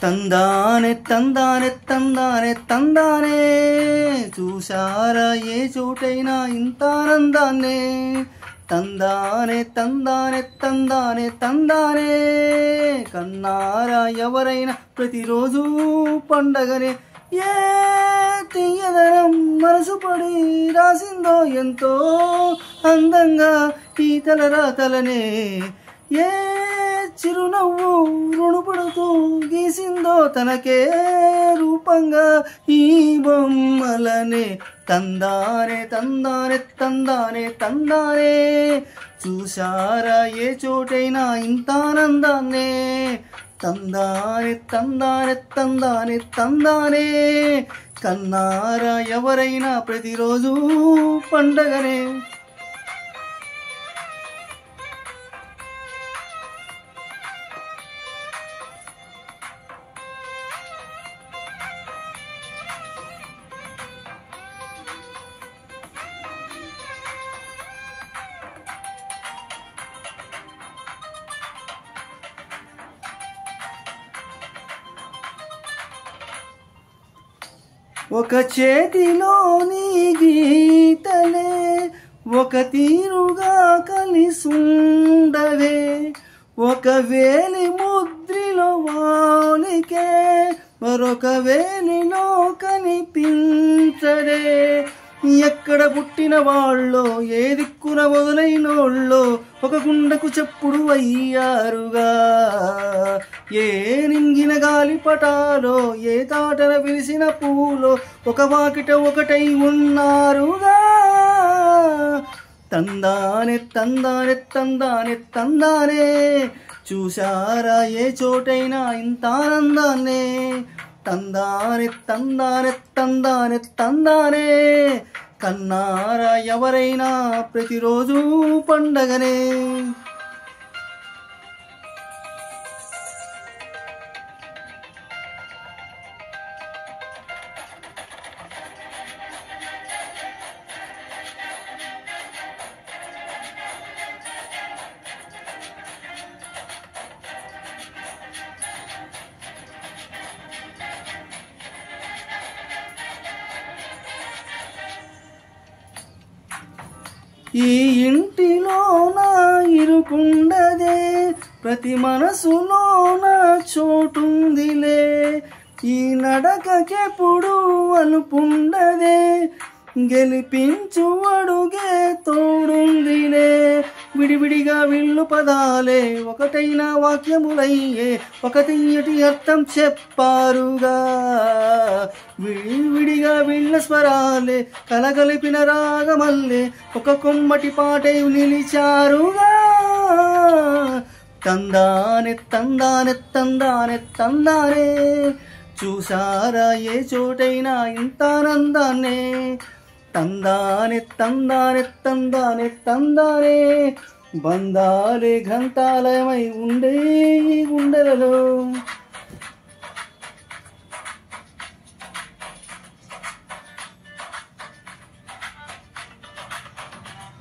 తందానే తందానే తందానే తందానే చూశారా ఏ చోటైనా ఇంత ఆనందాన్నే తందానే తందానే తందానే తందానే కన్నారా ఎవరైనా ప్రతిరోజు పండగనే ఏ తీయదనం మనసు పడి రాసిందో ఎంతో అందంగా ఈ తలరాతలనే ఏ చిరునవ్వు రుణపడుతూ గీసిందో తనకే రూపంగా ఈ బొమ్మలనే తందానే తందానే తందానే తందానే చూశారా ఏ చోటైనా ఇంత ఆనందాన్నే తందానే తందానే తందానే తందానే కన్నారా ఎవరైనా ప్రతిరోజు పండగనే ఒక చేతిలోని గీతలే ఒక తీరుగా కలిసుండవే ఒక వేలి ముద్రిలో వాలికే మరొక వేలిలో కనిపించదే ఎక్కడ పుట్టిన వాళ్ళో ఏ దిక్కున మొదలైనోళ్ళో ఒక గుండెకు చెప్పుడు అయ్యారుగా ఏ నింగిన గాలి పటాలో ఏ తాటన పిలిసిన పూలో ఒక వాకిట ఒకటై ఉన్నారుగా తందానే తందానే తందానే తందానే చూశారా ఏ చోటైనా ఇంత ఆనందాన్నే తందానే తందానే తందానే తందానే కన్నారా ఎవరైనా ప్రతిరోజు పండగనే ఈ ఇంటిలోన ఇరుకుండదే ప్రతి మనసులోన చోటుందిలే ఈ నడకకెప్పుడు అలుపుండదే గెలిపించు అడుగే తోడుందిలే విడివిడిగా విల్లు పదాలే ఒకటైన వాక్యములయ్యే ఒక తీయటి అర్థం చెప్పారుగా విడివిడిగా విళ్ళ స్వరాలే కలగలిపిన రాగమల్లే ఒక కొమ్మటి పాటై నిలిచారుగా తందానే తందానే తందానే తందానే చూశారా ఏ చోటైనా ఇంత ఆనందాన్నే తందానే తందానే తందానే తందానే బంధాలే గ్రంథాలయమై ఉండే గుండెలలో